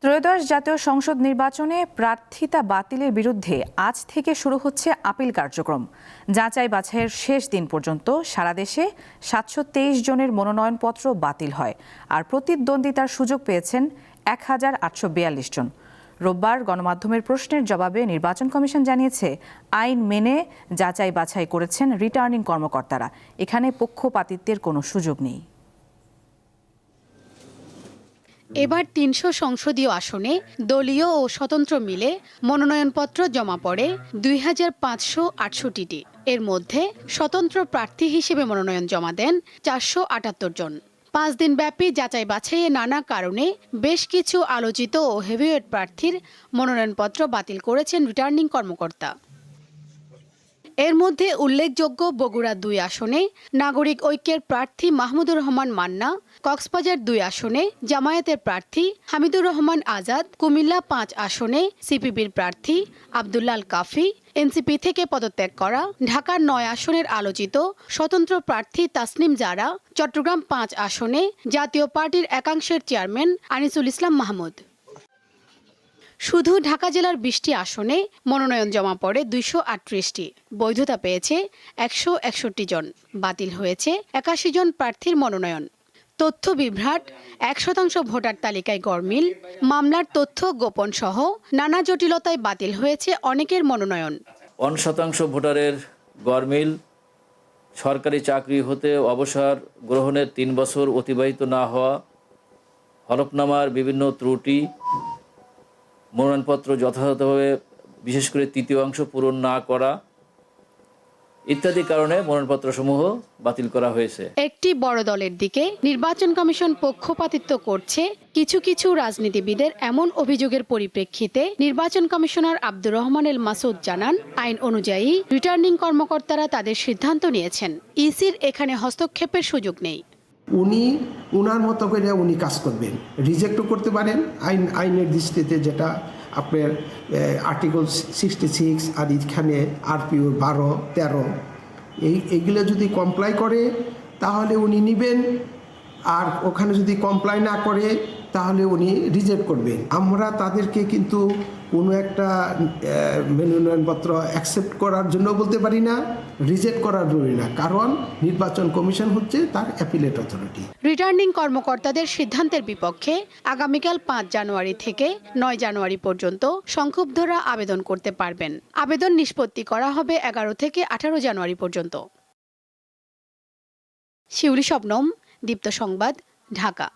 ত্রয়োদশ জাতীয় সংসদ নির্বাচনে প্রার্থিতা বাতিলের বিরুদ্ধে আজ থেকে শুরু হচ্ছে আপিল কার্যক্রম। যাচাই বাছাইয়ের শেষ দিন পর্যন্ত সারা দেশে ৭২৩ জনের মনোনয়নপত্র বাতিল হয়, আর প্রতিদ্বন্দ্বিতার সুযোগ পেয়েছেন ১,৮৪২ জন। রোববার গণমাধ্যমের প্রশ্নের জবাবে নির্বাচন কমিশন জানিয়েছে, আইন মেনে যাচাই বাছাই করেছেন রিটার্নিং কর্মকর্তারা। এখানে পক্ষপাতিত্বের কোনো সুযোগ নেই। এবার ৩০০ সংসদীয় আসনে দলীয় ও স্বতন্ত্র মিলে মনোনয়নপত্র জমা পড়ে ২,৫৬৮টি। এর মধ্যে স্বতন্ত্র প্রার্থী হিসেবে মনোনয়ন জমা দেন ৪৭৮ জন। ৫ দিনব্যাপী যাচাই বাছাইয়ে নানা কারণে বেশ কিছু আলোচিত ও হেভিওয়েট প্রার্থীর মনোনয়নপত্র বাতিল করেছেন রিটার্নিং কর্মকর্তা। এর মধ্যে উল্লেখযোগ্য বগুড়া ২ আসনে নাগরিক ঐক্যের প্রার্থী মাহমুদুর রহমান মান্না, কক্সবাজার ২ আসনে জামায়াতের প্রার্থী হামিদুর রহমান আজাদ, কুমিল্লা ৫ আসনে সিপিবির প্রার্থী আব্দুল্লাল কাফি, এনসিপি থেকে পদত্যাগ করা ঢাকার ৯ আসনের আলোচিত স্বতন্ত্র প্রার্থী তাসনিম জারা, চট্টগ্রাম ৫ আসনে জাতীয় পার্টির একাংশের চেয়ারম্যান আনিসুল ইসলাম মাহমুদ। শুধু ঢাকা জেলার ২০টি আসনে মনোনয়ন জমা পড়ে ২৩৮টি। বৈধতা পেয়েছে ১৬১ জন। বাতিল হয়েছে ৮১ জন প্রার্থীর মনোনয়ন। তথ্য বিভ্রাট, ১% ভোটার তালিকায় গরমিল, মামলার তথ্য গোপন সহ নানা জটিলতায় বাতিল হয়েছে অনেকের মনোনয়ন। 1% ভোটারের গরমিল, সরকারি চাকরি হতে অবসর গ্রহণের ৩ বছর অতিবাহিত না হওয়া, হলফনামার বিভিন্ন ত্রুটি, মনোনয়নপত্র যথাযথভাবে বিশেষ করে তৃতীয় অংশ পূরণ না করা ইত্যাদি কারণে মনোনয়নপত্রসমূহ বাতিল করা হয়েছে। একটি বড় দলের দিকে নির্বাচন কমিশন পক্ষপাতিত্ব করছে কিছু কিছু রাজনীতিবিদের এমন অভিযোগের পরিপ্রেক্ষিতে নির্বাচন কমিশনার আব্দুর রহমান এল মাসুদ জানান, আইন অনুযায়ী রিটার্নিং কর্মকর্তারা তাদের সিদ্ধান্ত নিয়েছেন। ইসির এখানে হস্তক্ষেপের সুযোগ নেই। উনি উনার মতো করে উনি কাজ করবেন, রিজেক্টও করতে পারেন আইনের দৃষ্টিতে, যেটা আপনার আর্টিকেল 66 আর এখানে আরপিও 12-13 এইগুলো যদি কমপ্লাই করে তাহলে উনি নেবেন, আর ওখানে যদি কমপ্লাই না করে তাহলে উনি রিজেক্ট করবেন। আমরা তাদেরকে কিন্তু কোনো একটা মনোনয়নপত্র অ্যাকসেপ্ট করার জন্য বলতে পারি না, রিজেক্ট করার জন্য না, কারণ নির্বাচন কমিশন হচ্ছে তার অ্যাপিলেট অথরিটি। রিটার্নিং কর্মকর্তাদের সিদ্ধান্তের বিপক্ষে আগামীকাল ৫ জানুয়ারি থেকে ৯ জানুয়ারি পর্যন্ত সংক্ষুব্ধরা আবেদন করতে পারবেন। আবেদন নিষ্পত্তি করা হবে ১১ থেকে ১৮ জানুয়ারি পর্যন্ত। শিউলি শবনম, দীপ্ত সংবাদ, ঢাকা।